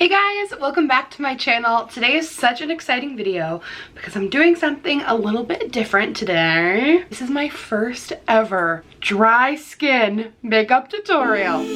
Hey guys, welcome back to my channel. Today is such an exciting video because I'm doing something a little bit different today. This is my first ever dry skin makeup tutorial.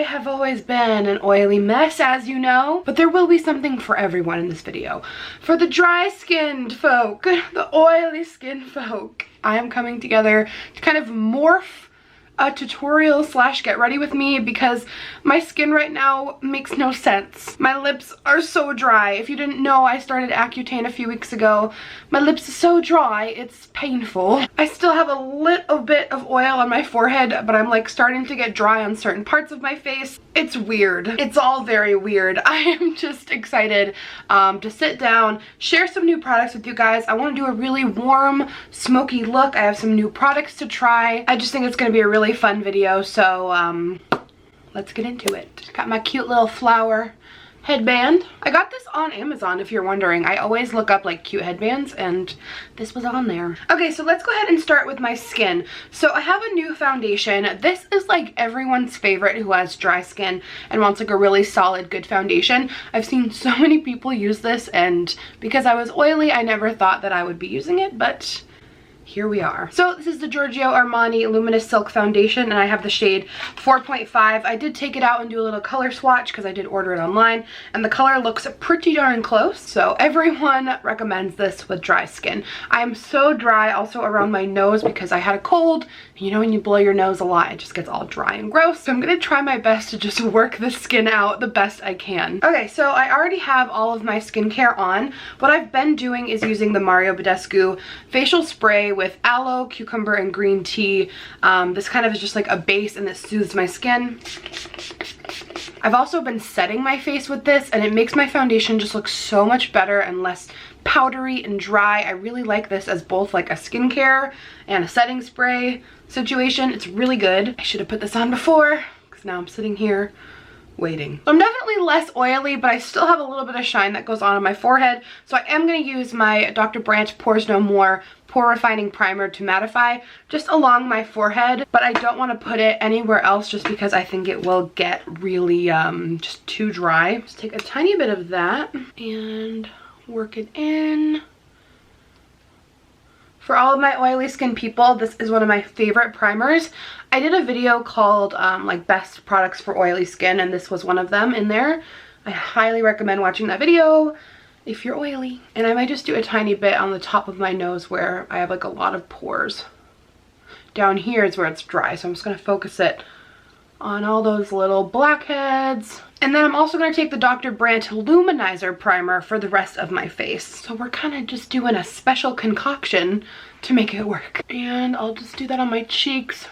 I've always been an oily mess, as you know, but there will be something for everyone in this video. For the dry skinned folk, the oily skin folk, I am coming together to kind of morph a tutorial slash get ready with me because my skin right now makes no sense. My lips are so dry. If you didn't know, I started Accutane a few weeks ago. My lips are so dry, it's painful. I still have a little bit of oil on my forehead, but I'm like starting to get dry on certain parts of my face. It's weird. It's all very weird. I am just excited to sit down, share some new products with you guys. I want to do a really warm, smoky look. I have some new products to try. I just think it's going to be a really fun video, so let's get into it. Got my cute little flower headband. I got this on Amazon, if you're wondering. I always look up like cute headbands and this was on there. Okay, so let's go ahead and start with my skin. So I have a new foundation. This is like everyone's favorite who has dry skin and wants like a really solid, good foundation. I've seen so many people use this, and because I was oily, I never thought that I would be using it, but here we are. So this is the Giorgio Armani Luminous Silk Foundation, and I have the shade 4.5. I did take it out and do a little color swatch because I did order it online, and the color looks pretty darn close. So everyone recommends this with dry skin. I am so dry also around my nose because I had a cold. You know when you blow your nose a lot, it just gets all dry and gross. So I'm gonna try my best to just work the skin out the best I can. Okay, so I already have all of my skincare on. What I've been doing is using the Mario Badescu facial spray with aloe, cucumber, and green tea. This kind of is just like a base and it soothes my skin. I've also been setting my face with this, and it makes my foundation just look so much better and less powdery and dry. I really like this as both like a skincare and a setting spray situation. It's really good. I should have put this on before because now I'm sitting here waiting. I'm definitely less oily, but I still have a little bit of shine that goes on my forehead. So I am going to use my Dr. Brandt Pores No More Pore Refining Primer to mattify just along my forehead, but I don't want to put it anywhere else just because I think it will get really just too dry. Just take a tiny bit of that and work it in. For all of my oily skin people, this is one of my favorite primers. I did a video called like best products for oily skin, and this was one of them in there. I highly recommend watching that video if you're oily. And I might just do a tiny bit on the top of my nose where I have like a lot of pores. Down here is where it's dry, so I'm just gonna focus it on all those little blackheads. And then I'm also going to take the Dr. Brandt Luminizer Primer for the rest of my face. So we're kind of just doing a special concoction to make it work. And I'll just do that on my cheeks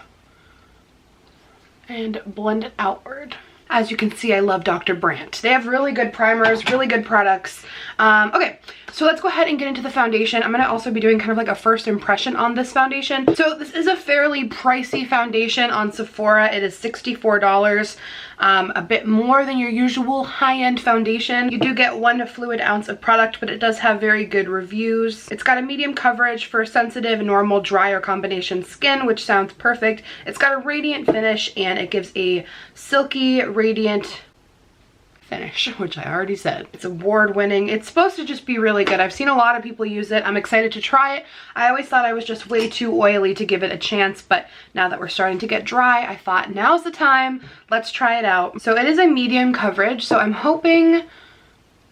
and blend it outward. As you can see, I love Dr. Brandt. They have really good primers, really good products. Okay, so let's go ahead and get into the foundation. I'm gonna also be doing kind of like a first impression on this foundation. So this is a fairly pricey foundation on Sephora. It is $64, a bit more than your usual high-end foundation. You do get 1 fluid ounce of product, but it does have very good reviews. It's got a medium coverage for sensitive, normal, dry, or combination skin, which sounds perfect. It's got a radiant finish, and it gives a silky, radiant finish, which I already said. It's award-winning. It's supposed to just be really good. I've seen a lot of people use it. I'm excited to try it. I always thought I was just way too oily to give it a chance, but now that we're starting to get dry, I thought now's the time. Let's try it out. So it is a medium coverage, so I'm hoping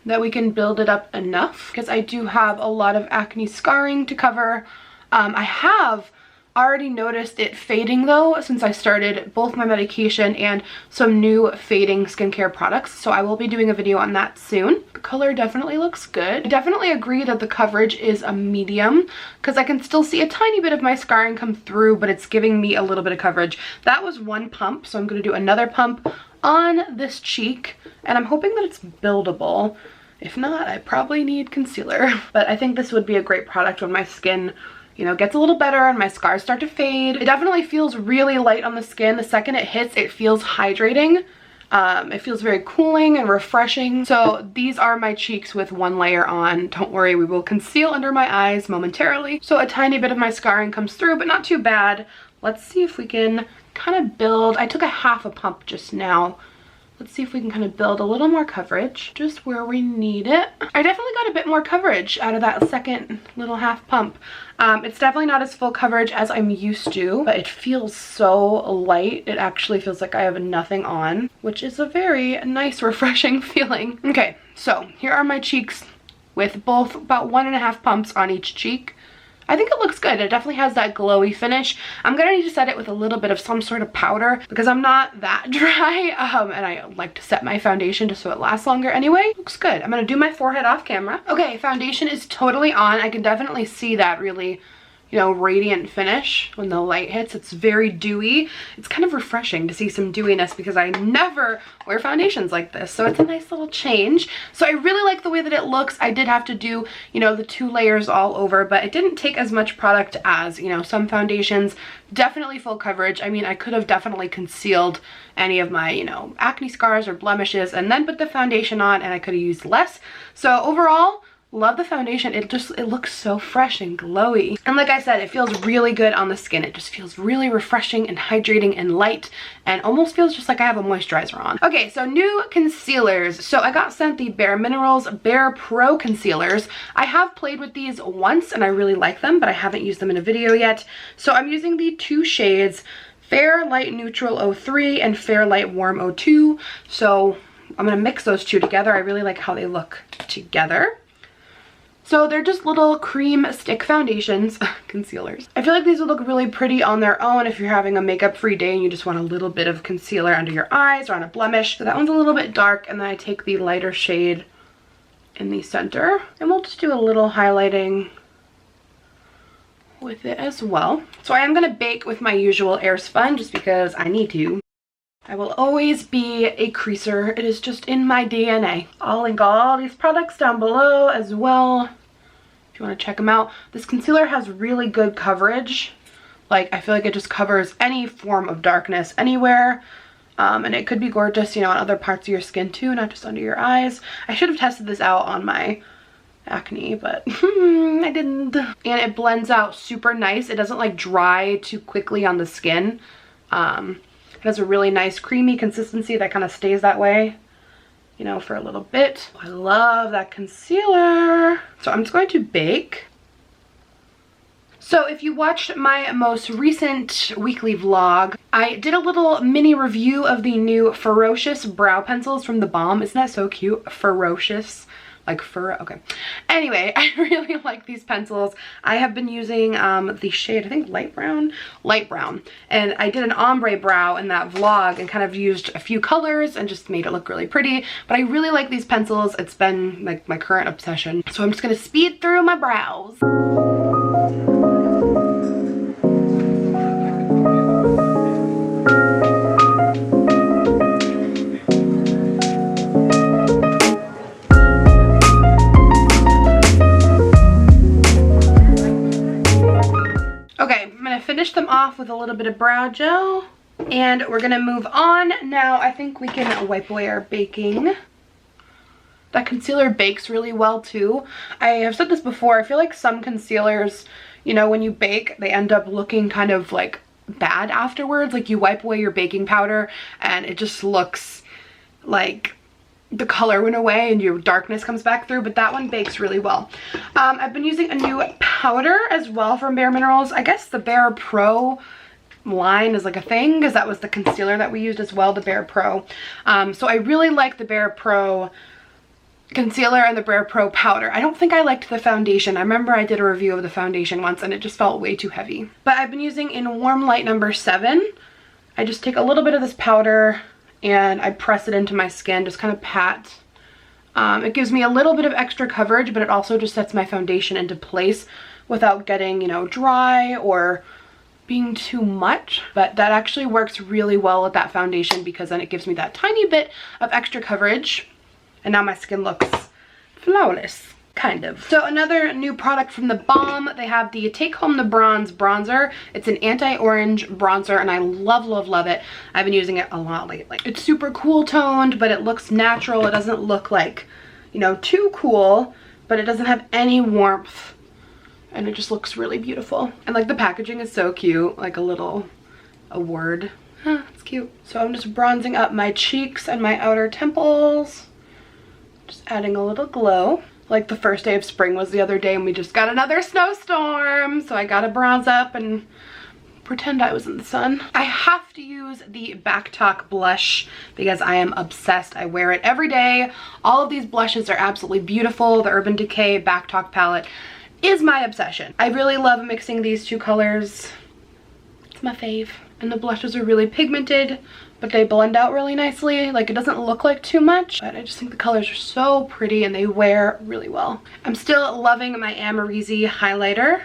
that we can build it up enough because I do have a lot of acne scarring to cover. I have already noticed it fading though since I started both my medication and some new fading skincare products, so I will be doing a video on that soon. The color definitely looks good. I definitely agree that the coverage is a medium because I can still see a tiny bit of my scarring come through, but it's giving me a little bit of coverage. That was one pump, so I'm going to do another pump on this cheek, and I'm hoping that it's buildable. If not, I probably need concealer, but I think this would be a great product when my skin, you know, gets a little better and my scars start to fade. It definitely feels really light on the skin. The second it hits, it feels hydrating. It feels very cooling and refreshing. So these are my cheeks with one layer on. Don't worry, we will conceal under my eyes momentarily. So a tiny bit of my scarring comes through, but not too bad. Let's see if we can kind of build. I took a half a pump just now. Let's see if we can kind of build a little more coverage just where we need it. I definitely got a bit more coverage out of that second little half pump. It's definitely not as full coverage as I'm used to, but it feels so light. It actually feels like I have nothing on, which is a very nice, refreshing feeling. Okay, so here are my cheeks with both about 1.5 pumps on each cheek. I think it looks good. It definitely has that glowy finish. I'm gonna need to set it with a little bit of some sort of powder because I'm not that dry, and I like to set my foundation just so it lasts longer anyway. Looks good. I'm gonna do my forehead off camera. Okay, foundation is totally on. I can definitely see that really, you know, radiant finish when the light hits. It's very dewy. It's kind of refreshing to see some dewiness because I never wear foundations like this. So it's a nice little change. So I really like the way that it looks. I did have to do, you know, the 2 layers all over, but it didn't take as much product as, you know, some foundations. Definitely full coverage. I mean, I could have definitely concealed any of my, you know, acne scars or blemishes and then put the foundation on, and I could have used less. So overall, love the foundation. It looks so fresh and glowy. And like I said, it feels really good on the skin. It just feels really refreshing and hydrating and light and almost feels just like I have a moisturizer on. Okay, so new concealers. So I got sent the Bare Minerals Bare Pro concealers. I have played with these once and I really like them, but I haven't used them in a video yet. So I'm using the 2 shades, Fair Light Neutral 03 and Fair Light Warm 02. So I'm gonna mix those 2 together. I really like how they look together. So they're just little cream stick foundations, concealers. I feel like these would look really pretty on their own if you're having a makeup free day and you just want a little bit of concealer under your eyes or on a blemish. So that one's a little bit dark, and then I take the lighter shade in the center and we'll just do a little highlighting with it as well. So I am gonna bake with my usual air sponge just because I need to. I will always be a creaser. It is just in my DNA. I'll link all these products down below as well if you want to check them out. This concealer has really good coverage. Like, I feel like it just covers any form of darkness anywhere. And it could be gorgeous, you know, on other parts of your skin too, not just under your eyes. I should have tested this out on my acne, but I didn't. And it blends out super nice. It doesn't like dry too quickly on the skin. It has a really nice creamy consistency that kind of stays that way, you know, for a little bit. I love that concealer. So I'm just going to bake. So if you watched my most recent weekly vlog, I did a little mini review of the new Ferocious brow pencils from The Balm. Isn't that so cute? Ferocious. Like fur, okay. Anyway, I really like these pencils. I have been using the shade, I think light brown, and I did an ombre brow in that vlog and kind of used a few colors and just made it look really pretty. But I really like these pencils. It's been like my current obsession. So I'm just gonna speed through my brows. Finish them off with a little bit of brow gel, and we're gonna move on. Now I think we can wipe away our baking. That concealer bakes really well too. I have said this before, I feel like some concealers, you know, when you bake, they end up looking kind of like bad afterwards. Like you wipe away your baking powder and it just looks like the color went away and your darkness comes back through, but that one bakes really well. I've been using a new powder as well from Bare Minerals. I guess the Bare Pro line is like a thing because that was the concealer that we used as well, the Bare Pro. So I really like the Bare Pro concealer and the Bare Pro powder. I don't think I liked the foundation. I remember I did a review of the foundation once and it just felt way too heavy. But I've been using in Warm Light number 7. I just take a little bit of this powder and I press it into my skin, just kind of pat. It gives me a little bit of extra coverage, but it also just sets my foundation into place without getting, you know, dry or being too much. But that actually works really well with that foundation because then it gives me that tiny bit of extra coverage. And now my skin looks flawless. Kind of. So another new product from the Balm, they have the Take Home the Bronze bronzer. It's an anti-orange bronzer and I love, love, love it. I've been using it a lot lately. It's super cool toned, but it looks natural. It doesn't look like, you know, too cool, but it doesn't have any warmth and it just looks really beautiful. And like the packaging is so cute, like a word. Huh, it's cute. So I'm just bronzing up my cheeks and my outer temples. Just adding a little glow. Like the first day of spring was the other day and we just got another snowstorm. So I gotta bronze up and pretend I was in the sun. I have to use the Back Talk blush because I am obsessed. I wear it every day. All of these blushes are absolutely beautiful. The Urban Decay Back Talk palette is my obsession. I really love mixing these two colors. It's my fave. And the blushes are really pigmented, but they blend out really nicely. Like it doesn't look like too much, but I just think the colors are so pretty and they wear really well. I'm still loving my Amarizi highlighter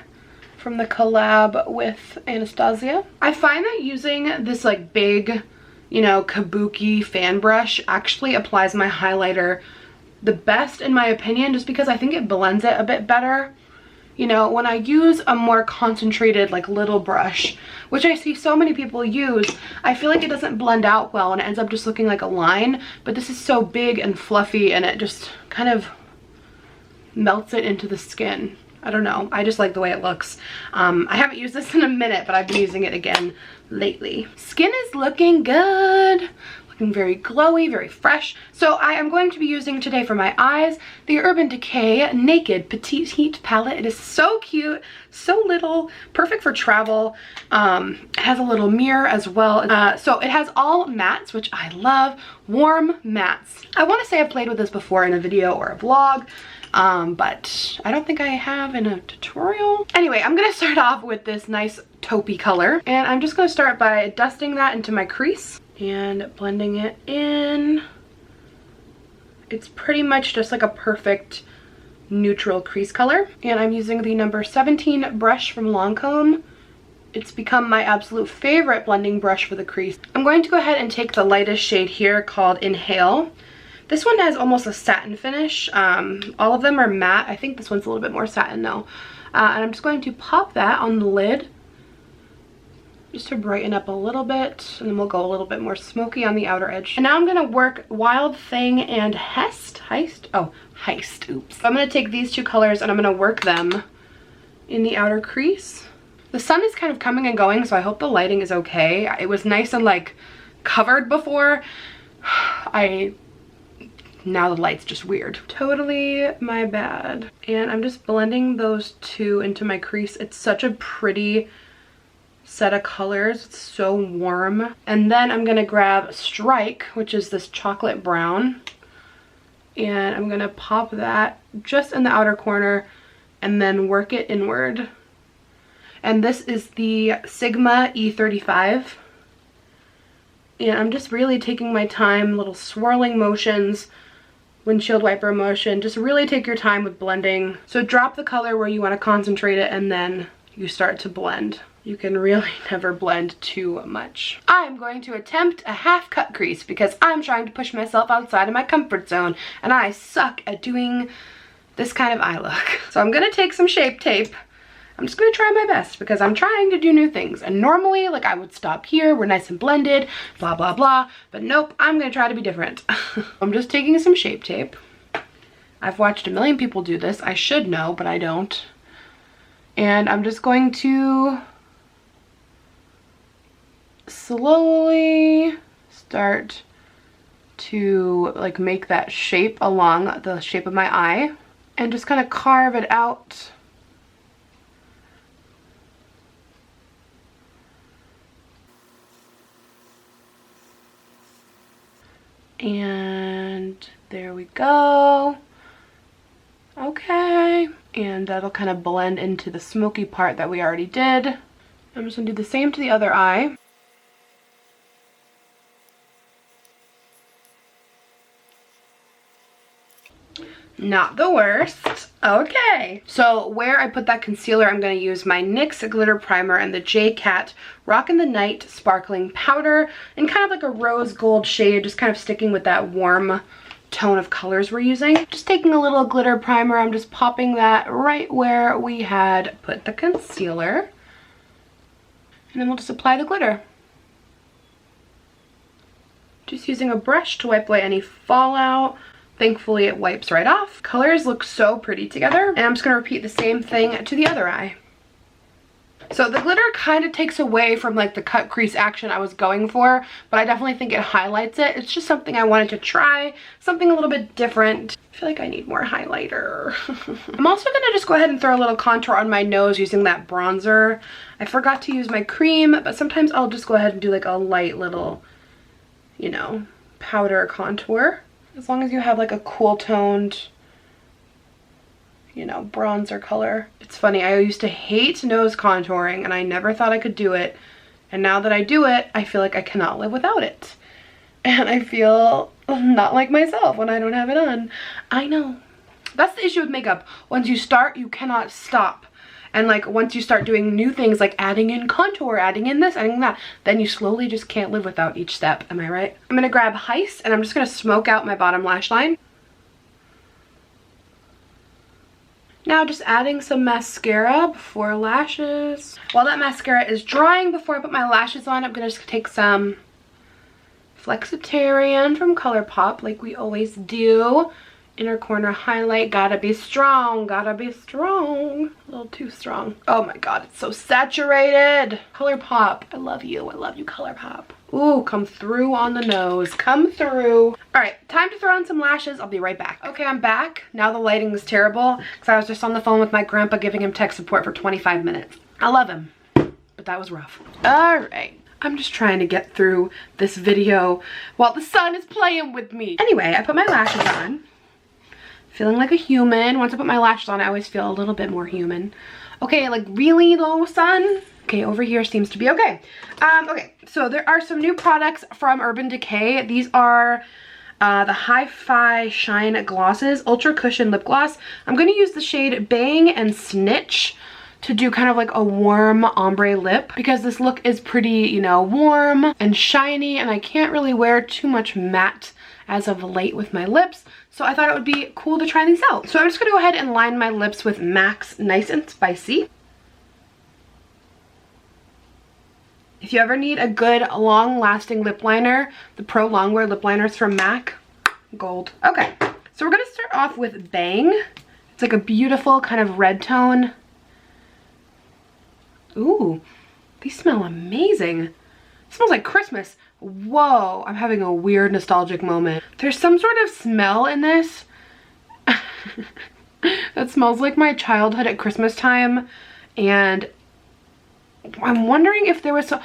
from the collab with Anastasia. I find that using this like big, you know, kabuki fan brush actually applies my highlighter the best in my opinion, just because I think it blends it a bit better. You know, when I use a more concentrated like little brush, which I see so many people use, I feel like it doesn't blend out well and it ends up just looking like a line. But this is so big and fluffy and it just kind of melts it into the skin. I don't know, I just like the way it looks. I haven't used this in a minute, but I've been using it again lately. Skin is looking good. Looking very glowy, very fresh. So I am going to be using today for my eyes the Urban Decay Naked Petite Heat palette. It is so cute, so little, perfect for travel. It has a little mirror as well. So it has all mattes, which I love. Warm mattes. I want to say I've played with this before in a video or a vlog, but I don't think I have in a tutorial. Anyway, I'm gonna start off with this nice taupey color, and I'm just gonna start by dusting that into my crease and blending it in. It's pretty much just like a perfect neutral crease color. And I'm using the number 17 brush from Lancome. It's become my absolute favorite blending brush for the crease. I'm going to go ahead and take the lightest shade here called Inhale. This one has almost a satin finish. All of them are matte. I think this one's a little bit more satin though. And I'm just going to pop that on the lid just to brighten up a little bit, and then we'll go a little bit more smoky on the outer edge. And now I'm gonna work Wild Thing and Heist. Oops. I'm gonna take these two colors and I'm gonna work them in the outer crease. The sun is kind of coming and going, so I hope the lighting is okay. It was nice and like covered before. Now the light's just weird. Totally my bad. And I'm just blending those two into my crease. It's such a pretty set of colors. It's so warm. And then I'm gonna grab Strike, which is this chocolate brown, and I'm gonna pop that just in the outer corner and then work it inward. And this is the Sigma E35. And I'm just really taking my time, little swirling motions, windshield wiper motion. Just really take your time with blending. So drop the color where you want to concentrate it and then you start to blend. You can really never blend too much. I'm going to attempt a half cut crease because I'm trying to push myself outside of my comfort zone and I suck at doing this kind of eye look. So I'm gonna take some Shape Tape. I'm just gonna try my best because I'm trying to do new things. And normally, like, I would stop here, we're nice and blended, blah, blah, blah. But nope, I'm gonna try to be different. I'm just taking some Shape Tape. I've watched a million people do this. I should know, but I don't. And I'm just going to slowly start to like make that shape along the shape of my eye and just kind of carve it out. And there we go. Okay, and that'll kind of blend into the smoky part that we already did. I'm just gonna do the same to the other eye. Not the worst. Okay, so where I put that concealer, I'm going to use my NYX Glitter Primer and the J Cat Rockin' the Night Sparkling Powder in kind of like a rose gold shade, just kind of sticking with that warm tone of colors we're using. Just taking a little glitter primer, I'm just popping that right where we had put the concealer. And then we'll just apply the glitter. Just using a brush to wipe away any fallout. Thankfully it wipes right off. Colors look so pretty together. And I'm just gonna repeat the same thing to the other eye. So the glitter kind of takes away from like the cut crease action I was going for, but I definitely think it highlights it. It's just something I wanted to try, something a little bit different. I feel like I need more highlighter. I'm also gonna just go ahead and throw a little contour on my nose using that bronzer. I forgot to use my cream, but sometimes I'll just go ahead and do like a light little, you know, powder contour. As long as you have like a cool toned, you know, bronzer color. It's funny, I used to hate nose contouring and I never thought I could do it. And now that I do it, I feel like I cannot live without it. And I feel not like myself when I don't have it on. I know. That's the issue with makeup. Once you start, you cannot stop. And like once you start doing new things like adding in contour, adding in this, adding in that, then you slowly just can't live without each step. Am I right? I'm gonna grab Heist and I'm just gonna smoke out my bottom lash line. Now just adding some mascara before lashes. While that mascara is drying before I put my lashes on, I'm gonna just take some Flexitarian from ColourPop like we always do. Inner corner highlight, gotta be strong, gotta be strong. A little too strong. Oh my god, it's so saturated. ColourPop, I love you ColourPop. Ooh, come through on the nose, come through. All right, time to throw on some lashes. I'll be right back. Okay, I'm back. Now the lighting is terrible because I was just on the phone with my grandpa giving him tech support for 25 minutes. I love him, but that was rough. All right. I'm just trying to get through this video while the sun is playing with me. Anyway, I put my lashes on. Feeling like a human. Once I put my lashes on, I always feel a little bit more human. Okay, like really though, sun? Okay, over here seems to be okay. Okay, so there are some new products from Urban Decay. These are the Hi-Fi Shine Glosses, Ultra Cushion Lip Gloss. I'm gonna use the shade Bang and Snitch to do kind of like a warm ombre lip because this look is pretty, you know, warm and shiny and I can't really wear too much matte as of late with my lips. So I thought it would be cool to try these out. So I'm just gonna go ahead and line my lips with MAC's Nice and Spicy. If you ever need a good long-lasting lip liner, the Pro Longwear lip liners from MAC, gold. Okay, so we're gonna start off with Bang. It's like a beautiful kind of red tone. Ooh, these smell amazing. It smells like Christmas. Whoa, I'm having a weird nostalgic moment. There's some sort of smell in this that smells like my childhood at Christmas time, and I'm wondering if there was some,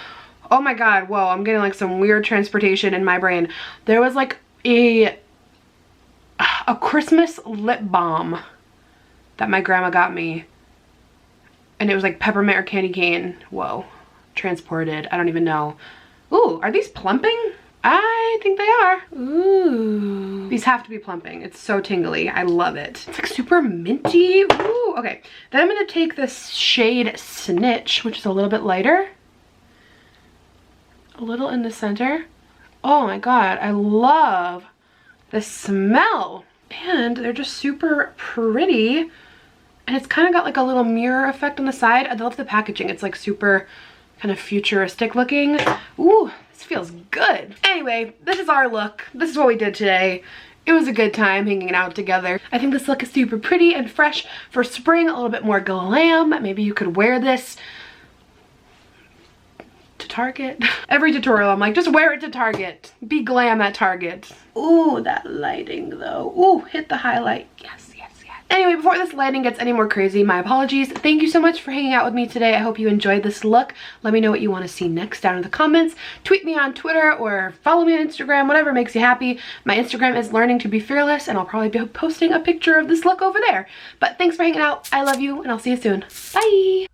oh my god, whoa, I'm getting like some weird transportation in my brain. There was like a Christmas lip balm that my grandma got me, and it was like peppermint or candy cane. Whoa, transported, I don't even know. Ooh, are these plumping? I think they are. Ooh. These have to be plumping. It's so tingly. I love it. It's like super minty. Ooh, okay. Then I'm gonna take this shade Snitch, which is a little bit lighter. A little in the center. Oh my god, I love the smell. And they're just super pretty. And it's kind of got like a little mirror effect on the side. I love the packaging. It's like super kind of futuristic looking. Ooh, this feels good. Anyway, this is our look. This is what we did today. It was a good time hanging out together. I think this look is super pretty and fresh for spring, a little bit more glam. Maybe you could wear this to Target. Every tutorial I'm like, just wear it to Target. Be glam at Target. Ooh, that lighting though. Ooh, hit the highlight. Yes. Anyway, before this lighting gets any more crazy, my apologies. Thank you so much for hanging out with me today. I hope you enjoyed this look. Let me know what you want to see next down in the comments. Tweet me on Twitter or follow me on Instagram, whatever makes you happy. My Instagram is Learning to Be Fearless, and I'll probably be posting a picture of this look over there. But thanks for hanging out. I love you, and I'll see you soon. Bye!